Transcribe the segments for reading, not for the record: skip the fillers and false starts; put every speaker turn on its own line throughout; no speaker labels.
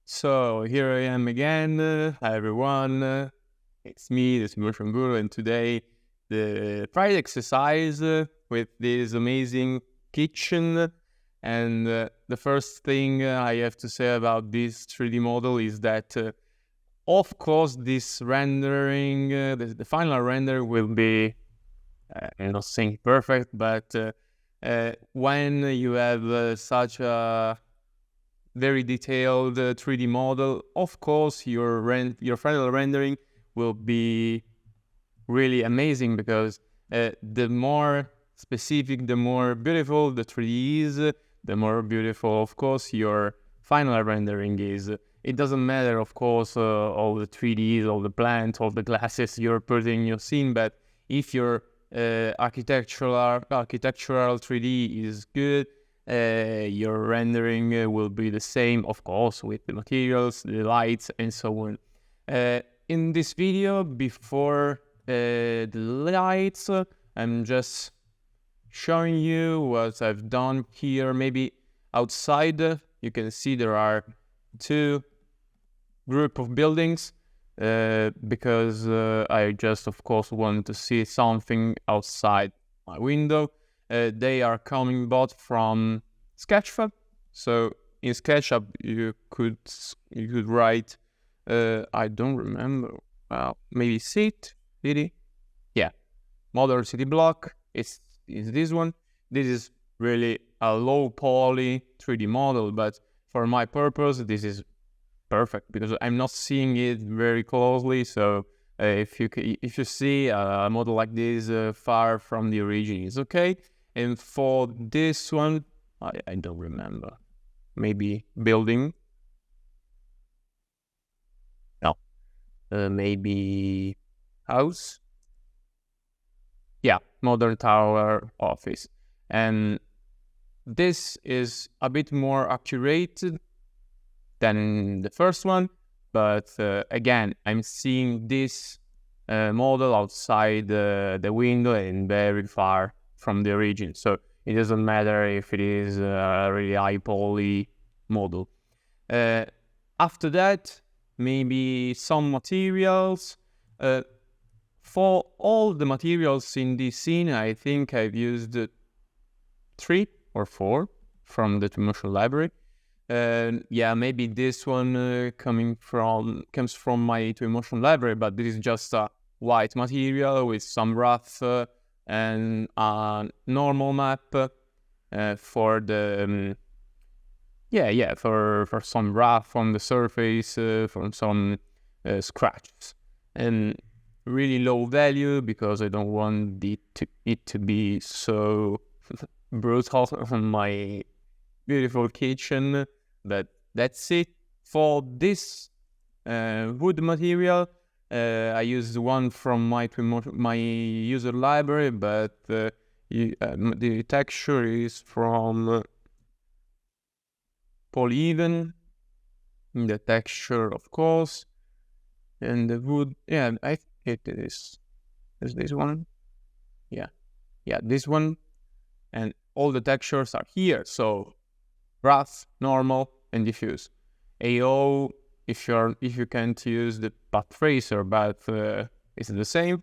So here I am again. Hi everyone. It's me, the Twinmotion Guru, and today the Friday exercise with this amazing kitchen. And the first thing I have to say about this 3D model is that, of course, this rendering, the final render will be, I'm not saying perfect, but when you have such a very detailed 3D model, of course your final rendering will be really amazing, because the more specific, the more beautiful the 3D is, the more beautiful, of course, your final rendering is. It doesn't matter, of course, all the 3Ds, all the plants, all the glasses you're putting in your scene, but if your architectural 3D is good, your rendering will be the same, of course, with the materials, the lights, and so on. In this video, before the lights, I'm just showing you what I've done here. Maybe outside, you can see there are two group of buildings, because I just, of course, want to see something outside my window. They are coming both from Sketchfab. So in Sketchup you could write, I don't remember, maybe city, yeah, modern city block. It's this one. This is really a low poly 3D model, but for my purpose this is perfect because I'm not seeing it very closely. So if you see a model like this far from the origin, it's okay. And for this one, I don't remember. Maybe building. No. Maybe house. Yeah, modern tower office. And this is a bit more accurate than the first one. But again, I'm seeing this model outside the window and very far from the origin, so it doesn't matter if it is a really high poly model. After that, maybe some materials. For all the materials in this scene, I think I've used 3 or 4 from the Twinmotion library. Yeah, maybe this one comes from my Twinmotion library, but this is just a white material with some rough and a normal map for the for some rough on the surface, from some scratches, and really low value because I don't want it to be so brutal on my beautiful kitchen. But that's it for this wood material. I used one from my user library, but the texture is from Polyven. The texture, of course, and the wood. Yeah, I think it is this one. Yeah, this one, and all the textures are here. So rough, normal, and diffuse. AO, if you can't use the path tracer, but it's the same.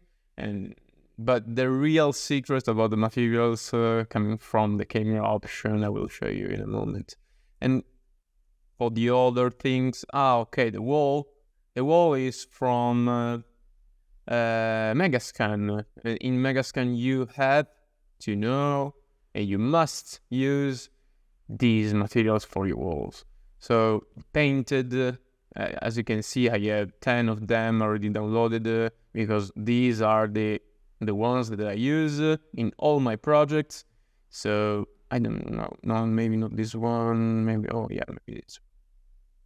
But the real secret about the materials coming from the camera option, I will show you in a moment. And for the other things, okay, the wall is from Megascan. In Megascan, you have to know and you must use these materials for your walls. So painted, as you can see, I have 10 of them already downloaded because these are the ones that I use in all my projects. So I don't know, no, maybe not this one, maybe, oh yeah, maybe this.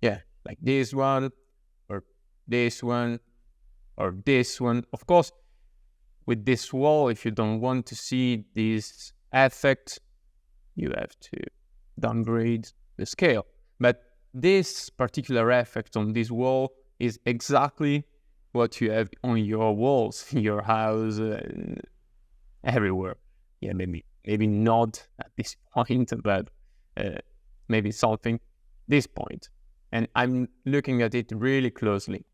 Yeah, like this one, or this one, or this one. Of course, with this wall, if you don't want to see this effect, you have to downgrade the scale. But this particular effect on this wall is exactly what you have on your walls, in your house, everywhere. Yeah, maybe not at this point, but maybe something this point. and I'm looking at it really closely.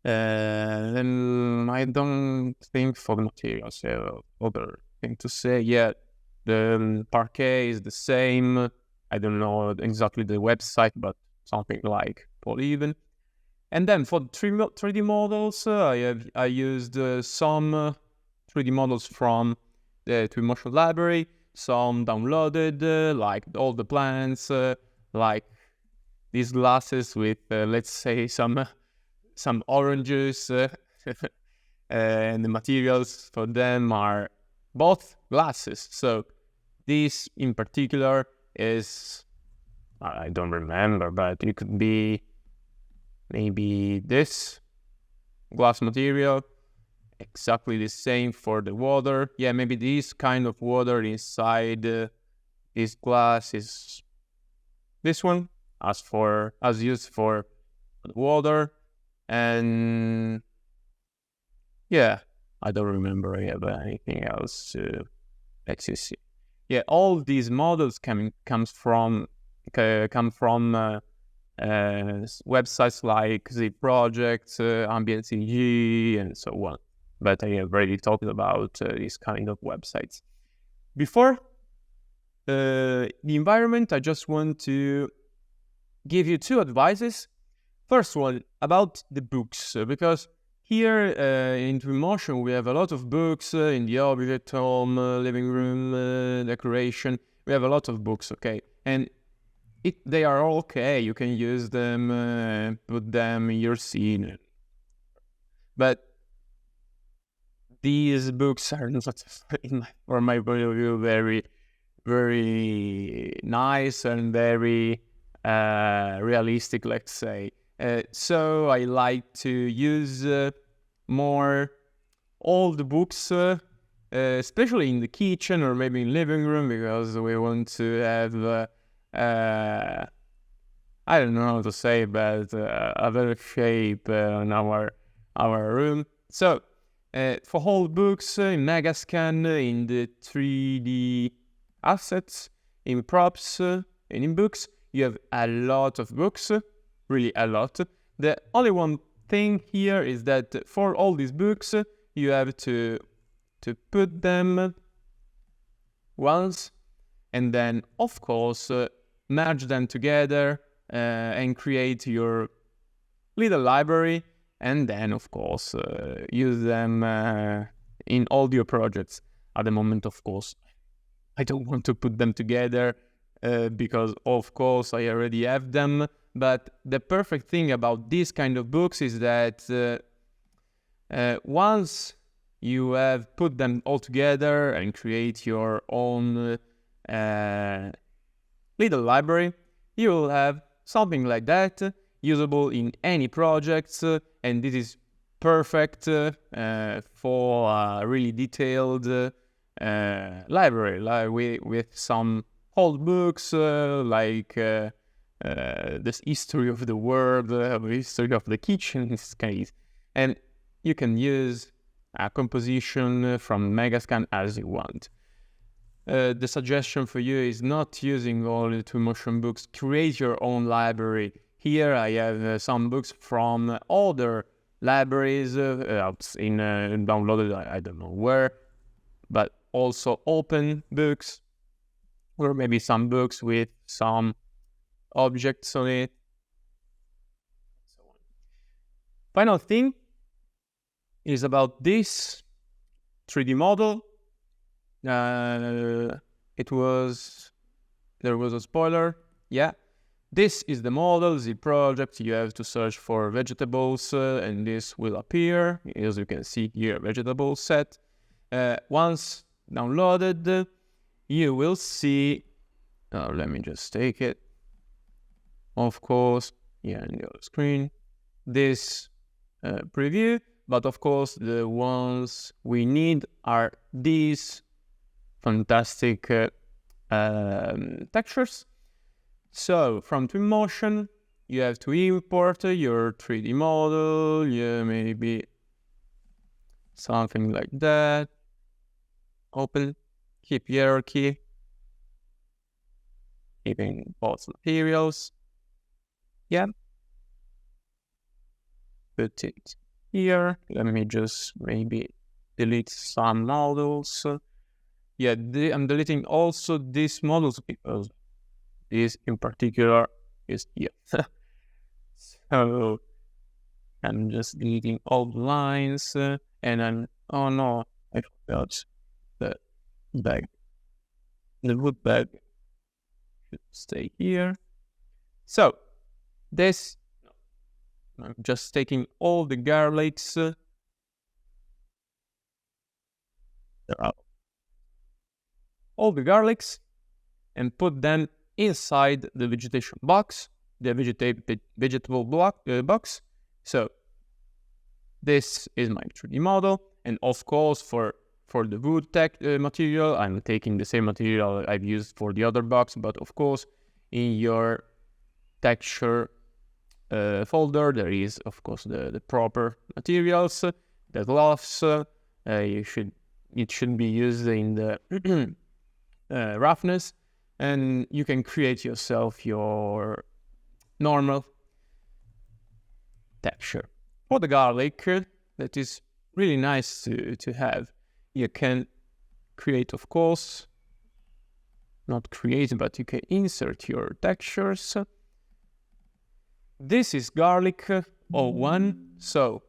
Then I don't think for the materials, other thing to say. Yeah, the parquet is the same. I don't know exactly the website, but something like polyven. And then for 3D models, I used some 3D models from the Twinmotion library, some downloaded, like all the plants, like these glasses with, let's say, some oranges, and the materials for them are both glasses. So this in particular is, I don't remember, but it could be maybe this glass material, exactly the same for the water. Yeah, maybe this kind of water inside this glass is this one, as used for water. And yeah, I don't remember anything else. Let's see. Yeah, all these models come from websites like Z Project, Ambient CG, and so on. But I have already talked about these kind of websites. Before the environment, I just want to give you two advices. First one, about the books, because here in Twinmotion we have a lot of books in the object, home, living room, decoration. We have a lot of books, okay? And they are all okay. You can use them, put them in your scene. But these books are not, from my point of view, very, very nice and very realistic, let's say. So I like to use more old books, especially in the kitchen or maybe in living room, because we want to have I don't know how to say, but a better shape on our room. So for old books in Megascan, in the 3D assets, in props, and in books, you have a lot of books, really a lot. The only one thing here is that for all these books, you have to put them once, and then of course merge them together and create your little library, and then of course use them in all your projects. At the moment, of course, I don't want to put them together because of course I already have them. But the perfect thing about this kind of books is that once you have put them all together and create your own little library, you will have something like that, usable in any projects, and this is perfect for a really detailed library, with some old books, like this history of the world, history of the kitchen in this case. And you can use a composition from Megascan as you want. The suggestion for you is not using all the Twinmotion books. Create your own library. Here I have some books from other libraries downloaded, I don't know where, but also open books, or maybe some books with some objects on it. So on. Final thing is about this 3D model. There was a spoiler. Yeah, this is the model, the project. You have to search for vegetables, and this will appear. As you can see here, vegetable set. Once downloaded, you will see. Let me just take it. Of course, yeah, in the other screen, this preview. But of course, the ones we need are these fantastic textures. So from Twinmotion, you have to import your 3D model. Yeah, maybe something like that. Open, keep hierarchy, keeping both materials. Yeah. Put it here. Let me just maybe delete some models. Yeah, I'm deleting also these models because this in particular is here. So I'm just deleting all the lines and I'm, oh no, I forgot the bag. The wood bag should stay here. So this, I'm just taking all the garlics. There are all the garlics and put them inside the vegetation box, the vegetable box. So this is my 3D model, and of course for the wood material, I'm taking the same material I've used for the other box, but of course in your texture folder there is of course the proper materials, the gloves. It should be used in the roughness, and you can create yourself your normal texture. For the garlic, that is really nice to have. You can create, of course, not create, but you can insert your textures. This is garlic 01, so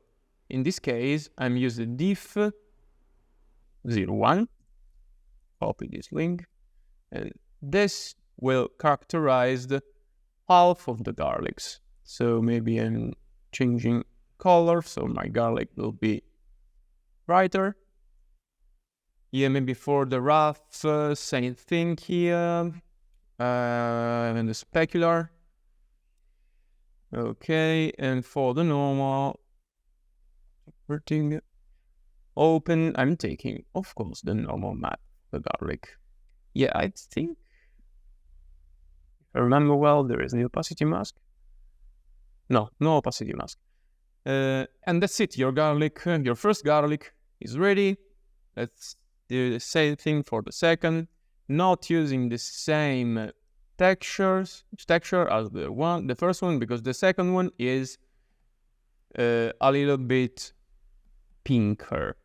in this case, I'm using diff 01. Copy this link, and this will characterize half of the garlics. So maybe I'm changing color, so my garlic will be brighter. Yeah, maybe for the rough, same thing here, and the specular. Okay, and for the normal, converting open, I'm taking, of course, the normal map, the garlic. Yeah, I think, if I remember well, there is an opacity mask. No opacity mask. And that's it, your garlic, your first garlic is ready. Let's do the same thing for the second, not using the same texture as the first one, because the second one is a little bit pinker,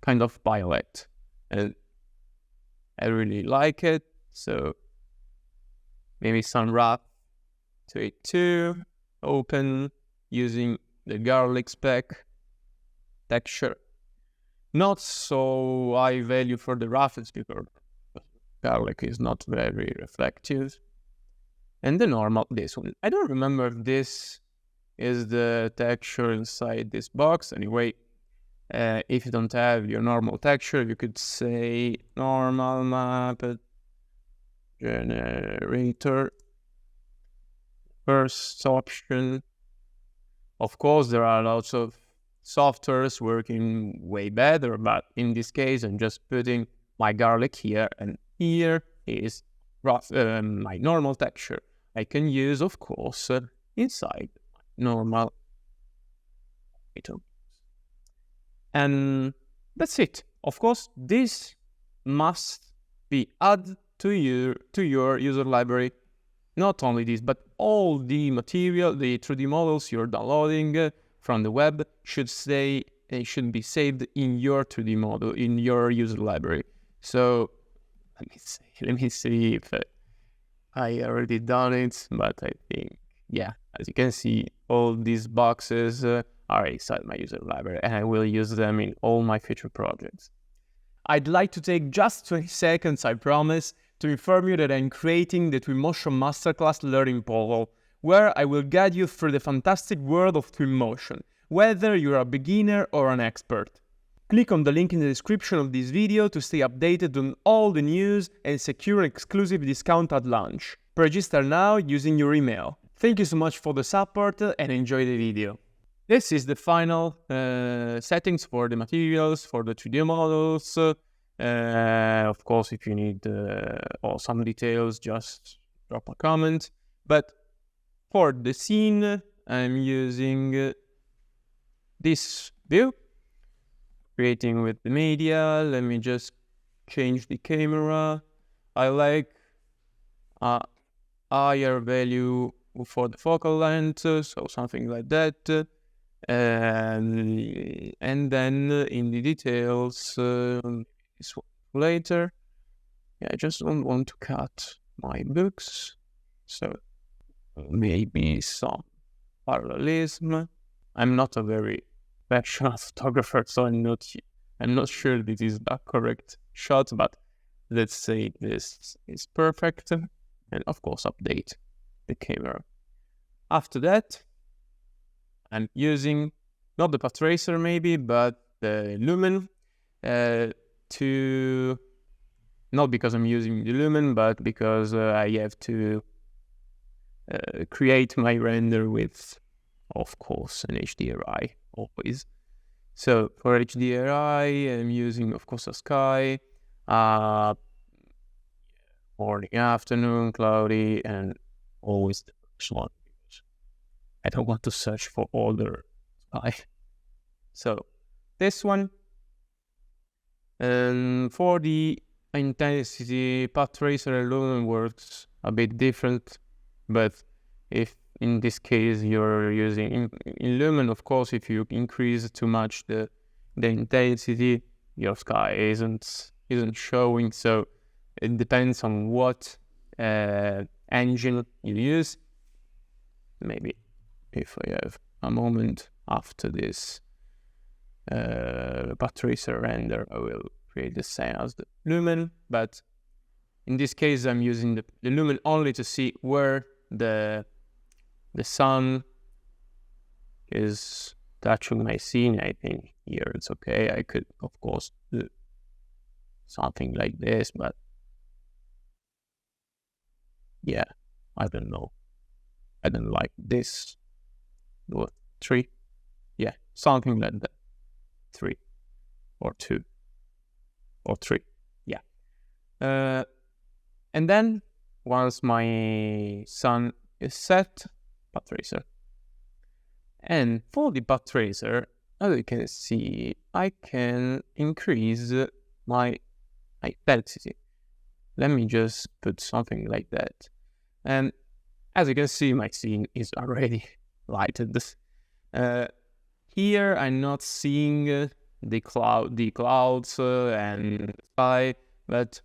kind of violet, and I really like it. So maybe some rough to it too. Open using the garlic speck texture. Not so high value for the roughness because garlic is not very reflective. And the normal, this one. I don't remember if this is the texture inside this box. Anyway, if you don't have your normal texture, you could say normal map generator. First option. Of course, there are lots of softwares working way better, but in this case, I'm just putting my garlic here, and here is my normal texture. I can use, of course, inside normal item. And that's it. Of course, this must be added to your user library. Not only this, but all the material, the 3D models you're downloading from the web should be saved in your 3D model, in your user library. So let me see if I already done it, but I think, yeah, as you can see, all these boxes are inside my user library, and I will use them in all my future projects. I'd like to take just 20 seconds, I promise, to inform you that I'm creating the Twinmotion Masterclass learning portal, where I will guide you through the fantastic world of Twinmotion, whether you're a beginner or an expert. Click on the link in the description of this video to stay updated on all the news and secure an exclusive discount at launch. Register now using your email. Thank you so much for the support and enjoy the video. This is the final settings for the materials, for the 3D models. Of course, if you need or some details, just drop a comment. But for the scene, I'm using this view, creating with the media. Let me just change the camera. I like a higher value for the focal length, so something like that. And then in the details, later, I just don't want to cut my books, so maybe some parallelism. I'm not a very professional photographer, so I'm not sure this is the correct shot, but let's say this is perfect. And of course, update the camera. After that, I'm using not the path tracer maybe, but the Lumen not because I'm using the Lumen, but because I have to create my render with, of course, an HDRI always. So for HDRI, I'm using, of course, a sky, morning, afternoon, cloudy, and always the first one. I don't want to search for older sky. So this one, and for the intensity, path tracer alone works a bit different, but if in this case you're using in Lumen, of course, if you increase too much the intensity, your sky isn't showing. So it depends on what engine you use. Maybe if I have a moment after this path tracer render, I will create the same as the Lumen, but in this case I'm using the Lumen only to see where the sun is touching my scene. I think here it's okay. I could, of course, do something like this, but yeah, I don't know. I don't like this. What, 3? Yeah, something like that. 3 or 2 or 3. Yeah. And then once my sun is set, path tracer. And for the path tracer, as you can see, I can increase my intensity. Let me just put something like that. And as you can see, my scene is already lighted. Here I'm not seeing the clouds and the sky, but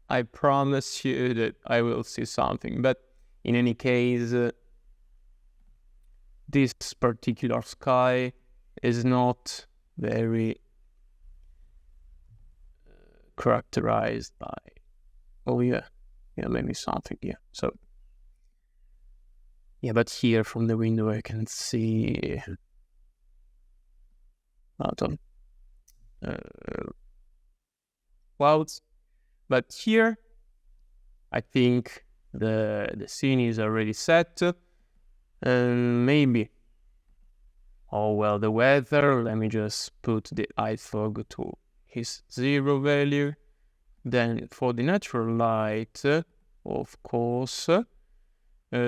I promise you that I will see something. But in any case, this particular sky is not very characterized by, maybe something here. So yeah, but here from the window I can see autumn clouds. But here I think the scene is already set, and maybe, the weather, let me just put the eye fog to his 0 value. Then for the natural light, of course,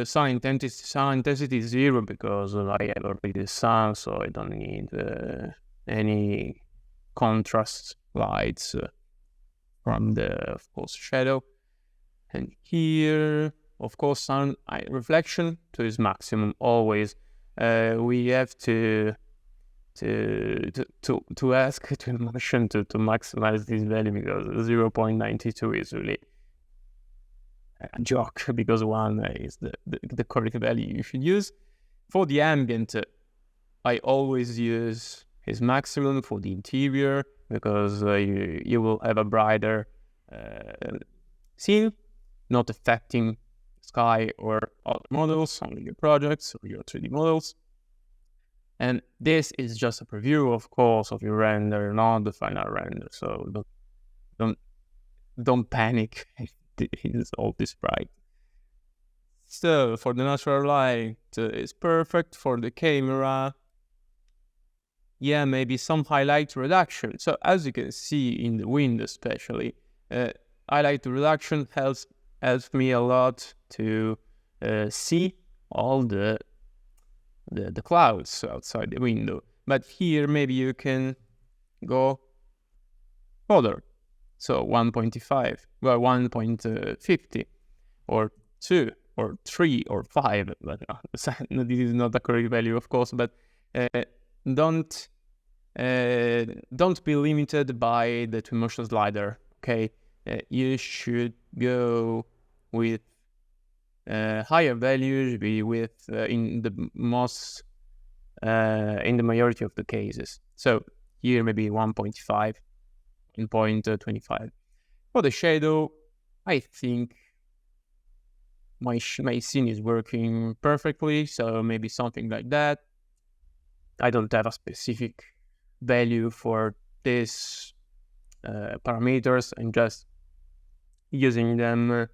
sun intensity is 0 because I have already the sun, so I don't need any contrast lights from the, of course, shadow. And here, of course, sun reflection to its maximum always. We have to ask Twinmotion to maximize this value, because 0.92 is really a joke, because 1 is the correct value you should use. For the ambient, I always use his maximum for the interior, because you will have a brighter scene, not affecting sky or other models, only your projects or your 3D models. And this is just a preview, of course, of your render, not the final render. So don't panic if it is all this bright. So for the natural light, it's perfect. For the camera, yeah, maybe some highlight reduction. So as you can see in the window, especially, highlight reduction helps me a lot to see all the clouds outside the window. But here maybe you can go further. So 1.5, 1.50 or 2. or 3 or 5, but this is not the correct value, of course, but don't be limited by the Twinmotion slider, okay? You should go with higher values, be with in the majority of the cases. So here maybe 1.5 and 0.25. For the shadow, I think my scene is working perfectly, so maybe something like that. I don't have a specific value for this parameters. I'm just using them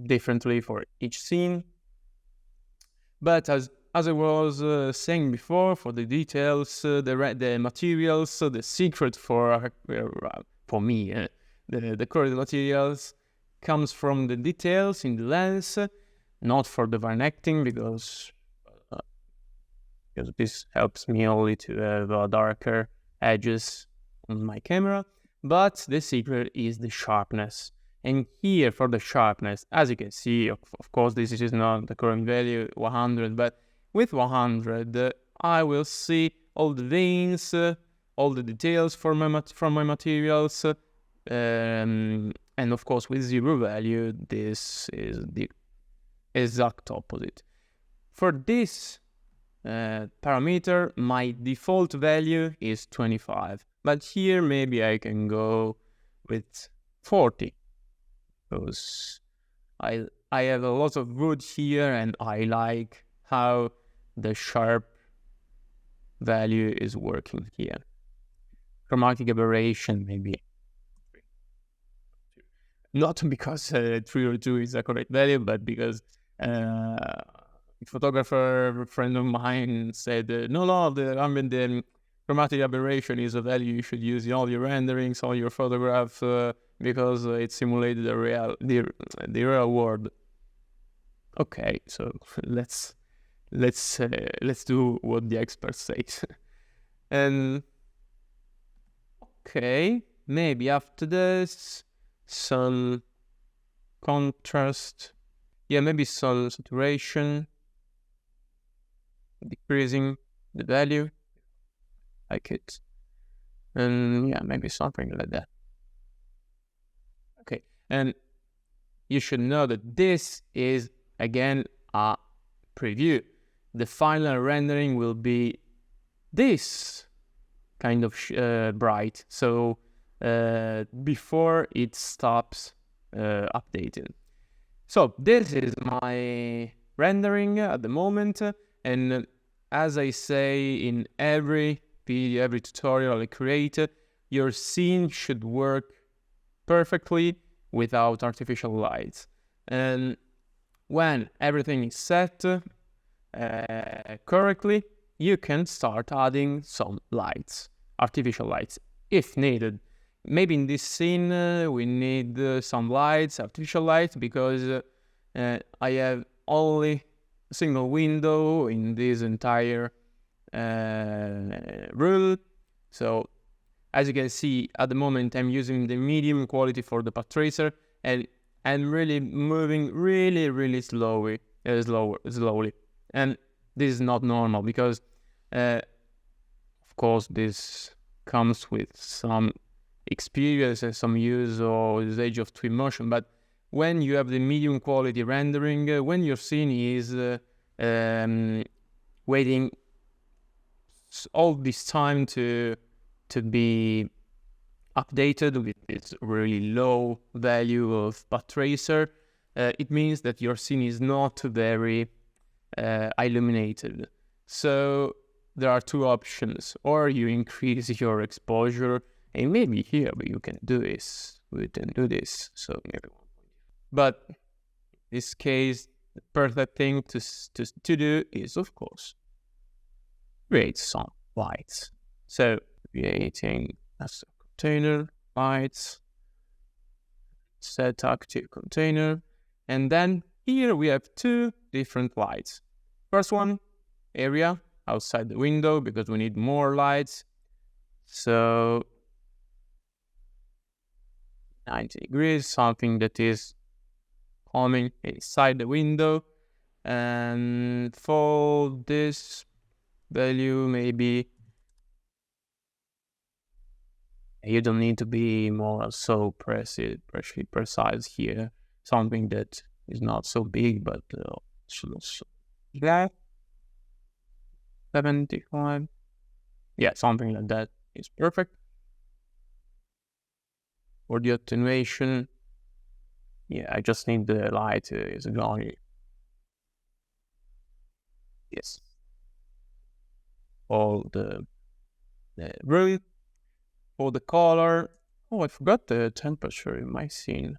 differently for each scene. But as I was saying before, for the details, the materials, the secret for me, the correct materials comes from the details in the lens, not for the vignetting, because this helps me only to have darker edges on my camera. But the secret is the sharpness. And here for the sharpness, as you can see, of course, this is not the current value, 100, but with 100, I will see all the veins, all the details from my materials, and of course with 0 value, this is the exact opposite. For this parameter, my default value is 25, but here maybe I can go with 40, because I have a lot of wood here and I like how the sharp value is working here. Chromatic aberration maybe. Not because 3 or 2 is a correct value, but because a photographer friend of mine said, no, the chromatic aberration is a value you should use in all your renderings, all your photographs, because it simulated the real world. Okay, so let's do what the expert says. And okay, maybe after this, some contrast, maybe some saturation, decreasing the value, like it, and maybe something like that. Okay, and you should know that this is again a preview. The final rendering will be this kind of bright, so before it stops updating. So this is my rendering at the moment, and as I say in every video, every tutorial I create, your scene should work perfectly without artificial lights. And when everything is set correctly, you can start adding some lights, artificial lights, if needed. Maybe in this scene we need some lights, artificial lights, because I have only a single window in this entire rule. So as you can see, at the moment I'm using the medium quality for the path tracer, and I'm really moving really slowly. And this is not normal, because of course this comes with some experience and some usage of Twinmotion. But when you have the medium quality rendering, when your scene is waiting all this time to be updated with this really low value of path tracer, it means that your scene is not very illuminated. So there are 2 options: or you increase your exposure, and maybe here you can do this. We can do this. So maybe, but in this case, the perfect thing to do is, of course, create some lights. So creating a container, lights, set active container, and then here we have 2 different lights. First one, area outside the window, because we need more lights. So 90 degrees, something that is coming inside the window. And for this value, maybe you don't need to be more so precise here. Something that is not so big, but should also yeah, 75. Yeah, something like that is perfect. For the attenuation, yeah, I just need the light is going. Yes. All the really for the color. Oh, I forgot the temperature in my scene.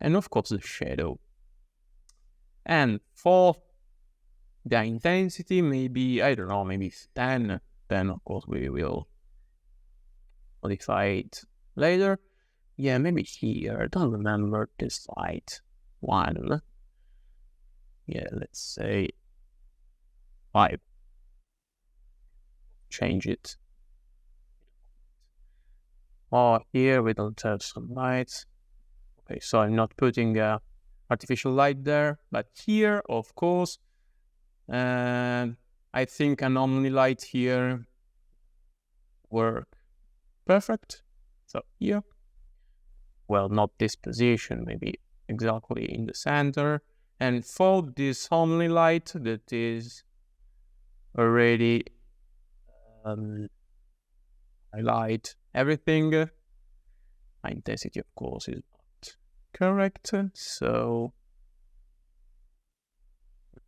And of course the shadow. And for the intensity, maybe, I don't know, maybe it's 10. Then of course we will modify it later. Yeah, maybe here. I don't remember this light one. Yeah, let's say 5. Change it. Oh, here we don't have some lights. Okay, so I'm not putting artificial light there, but here, of course, I think an omni light here work perfect. So here, well, not this position, maybe exactly in the center. And for this omni light that is already highlight everything, my intensity, of course, is not correct. So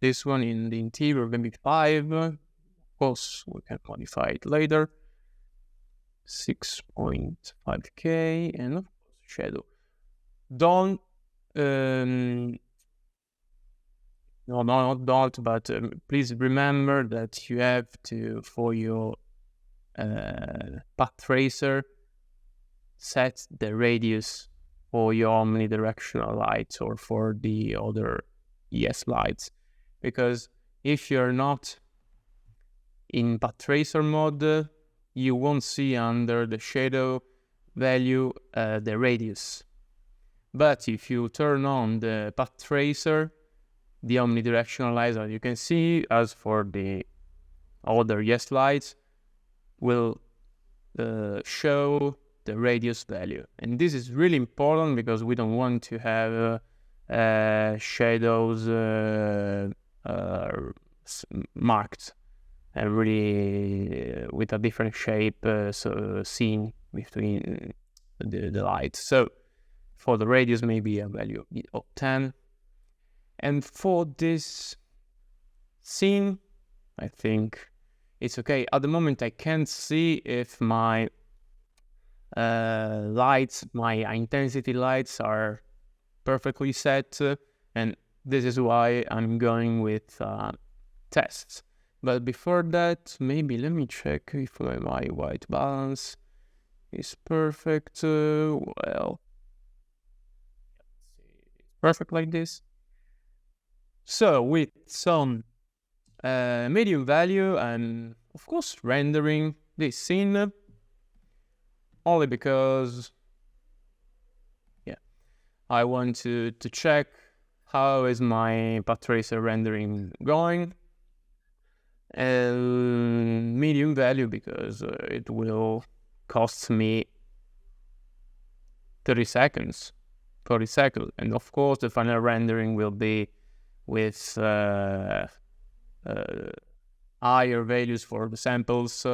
this one in the interior, maybe 5. Of course, we can modify it later. 6.5K, and of course, shadow. Don't, no, not don't, but please remember that you have to, for your path tracer, set the radius for your omnidirectional lights or for the other ES lights, because if you're not in path tracer mode, you won't see under the shadow value the radius. But if you turn on the path tracer, the omnidirectional lights, as you can see, as for the other ES lights, will show the radius value. And this is really important because we don't want to have shadows marked and really with a different shape, so seen between the lights. So for the radius, maybe a value of 10. And for this scene, I think it's okay. At the moment, I can't see if my lights, my intensity lights are perfectly set, and this is why I'm going with tests. But before that, maybe let me check if my white balance is perfect. Well, it's perfect like this. So with some medium value and of course rendering this scene, only because I want to check how is my path tracer rendering going. And medium value because it will cost me 30 seconds, 40 seconds. And of course the final rendering will be with higher values for the samples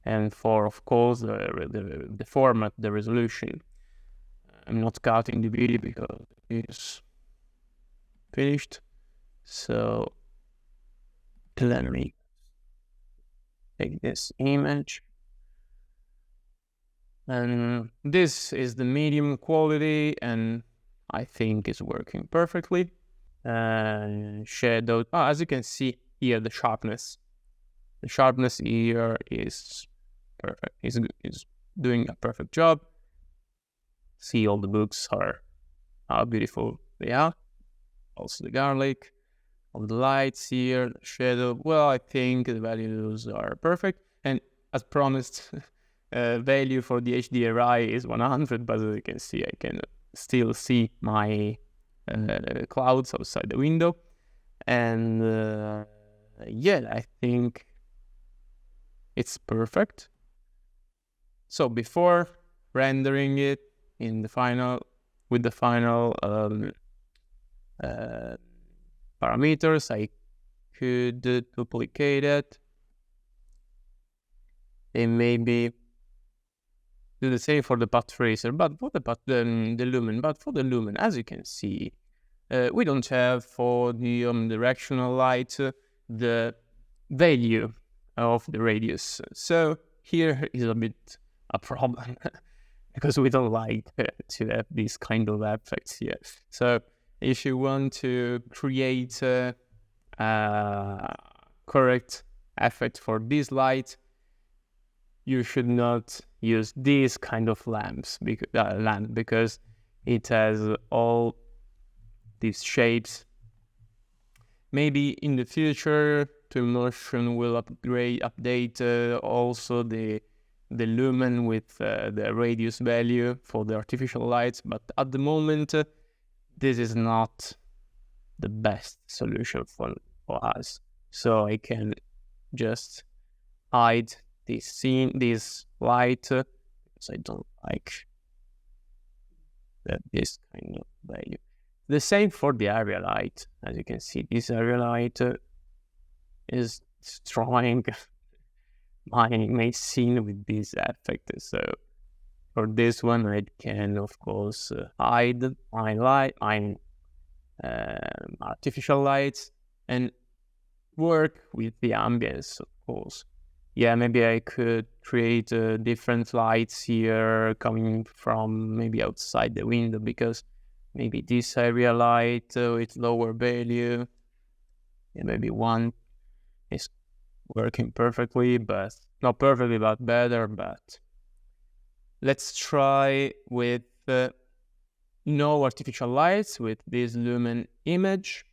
and for, of course, the format, the resolution. I'm not cutting the video because it's finished. So let me take this image. And this is the medium quality, and I think it's working perfectly. Shadow, as you can see here, the sharpness here is perfect. Is doing a perfect job. See, all the books are how beautiful they are. Also the garlic, all the lights here, the shadow. Well, I think the values are perfect, and as promised, value for the HDRI is 100, but as you can see, I can still see my clouds outside the window. And yeah, I think it's perfect. So before rendering it in the final, with the final parameters, I could duplicate it and maybe do the same for the path tracer, but for the lumen. But for the lumen, as you can see, we don't have for the directional light the value of the radius. So here is a bit a problem because we don't like to have these kind of effects here. So if you want to create a correct effect for this light, you should not use these kind of lamp because it has all these shapes. Maybe in the future, Twinmotion will update also the lumen with the radius value for the artificial lights, but at the moment, this is not the best solution for us. So I can just hide this light because I don't like this kind of value. The same for the area light. As you can see, this area light is destroying my scene with this effect. So for this one, I can of course hide my artificial lights and work with the ambience, of course. Yeah, maybe I could create different lights here coming from maybe outside the window, because maybe this area light with lower value, and maybe one is working perfectly, but not perfectly, but better. But let's try with no artificial lights with this lumen image.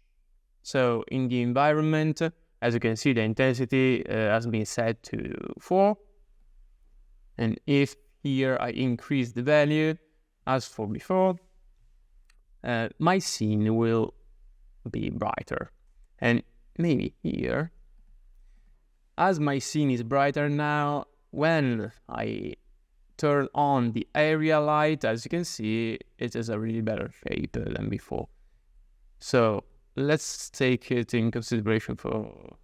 So in the environment, as you can see, the intensity has been set to 4. And if here I increase the value, as for before, my scene will be brighter. And maybe here, as my scene is brighter now, when I turn on the area light, as you can see, it is a really better shape than before. So let's take it in consideration for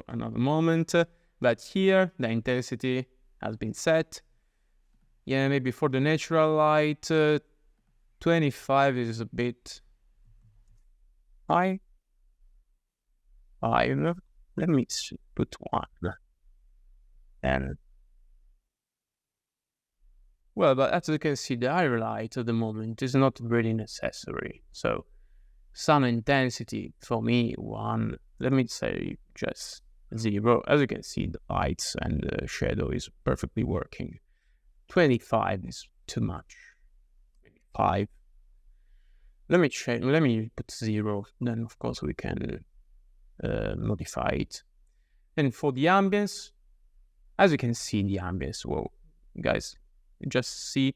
another moment. But here, the intensity has been set. Yeah, maybe for the natural light, 25 is a bit high. 5. Let me put 1. And well, but as you can see, the area light at the moment is not really necessary. So some intensity for me, 1. Let me say just 0. As you can see, the lights and the shadow is perfectly working. 25 is too much. Maybe 5. Let me change. Let me put 0. Then of course we can modify it. And for the ambience, as you can see, the ambience. Whoa, guys, just see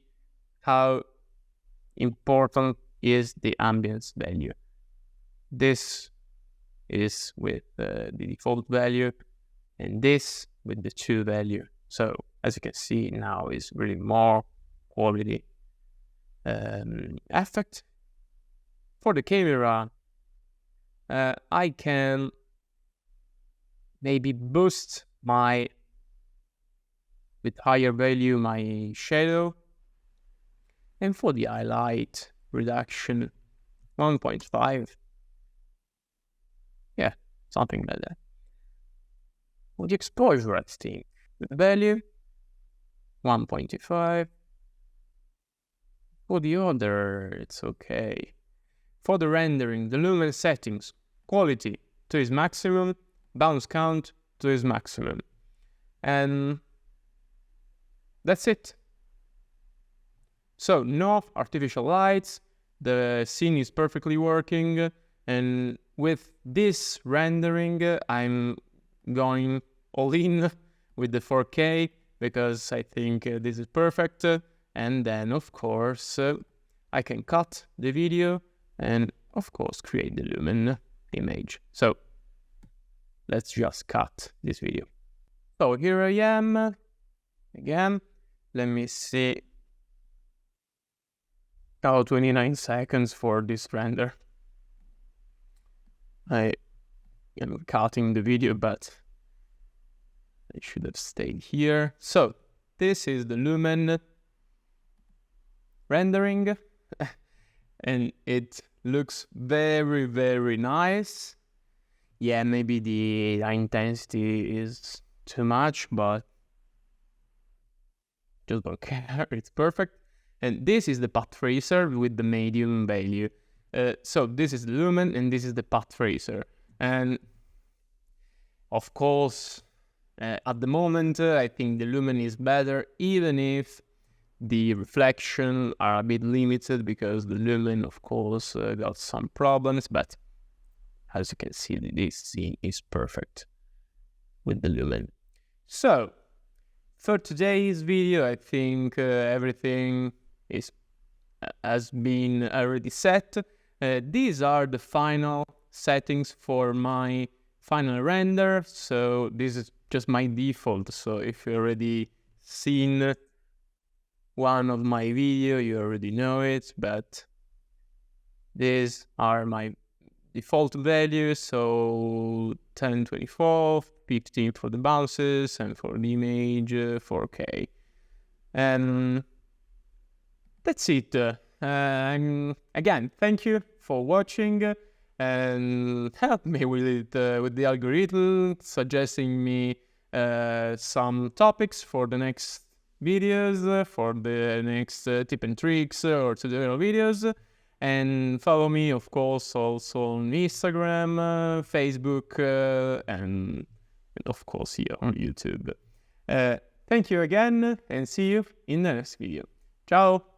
how important is the ambience value. This is with the default value, and this with the 2 value. So as you can see now, is really more quality effect. For the camera, I can maybe boost with higher value my shadow, and for the highlight reduction, 1.5. Yeah, something like that. For the exposure, I think the value 1.25. For the other, it's okay. For the rendering, the lumen settings, quality to its maximum, bounce count to its maximum. And that's it. So no artificial lights, the scene is perfectly working, and with this rendering, I'm going all in with the 4K because I think this is perfect. And then, of course, I can cut the video and of course, create the Lumen image. So let's just cut this video. So here I am again. Let me see. 29 seconds for this render. I am cutting the video, but I should have stayed here. So this is the Lumen rendering, and it looks very, very nice. Yeah, maybe the intensity is too much, but just don't care. It's perfect. And this is the path tracer with the medium value. So this is the Lumen and this is the path tracer. And of course, at the moment, I think the Lumen is better, even if the reflection are a bit limited, because the Lumen, of course, got some problems. But as you can see, this scene is perfect with the Lumen. So for today's video, I think everything has been already set. These are the final settings for my final render. So this is just my default. So if you already seen one of my video, you already know it. But these are my default values. So 1024, 15 for the bounces, and for the image 4K. And that's it. And again, thank you for watching, and help me with the algorithm, suggesting me some topics for the next videos, for the next tip and tricks or tutorial videos. And follow me, of course, also on Instagram, Facebook, and of course here on YouTube. Thank you again, and see you in the next video. Ciao!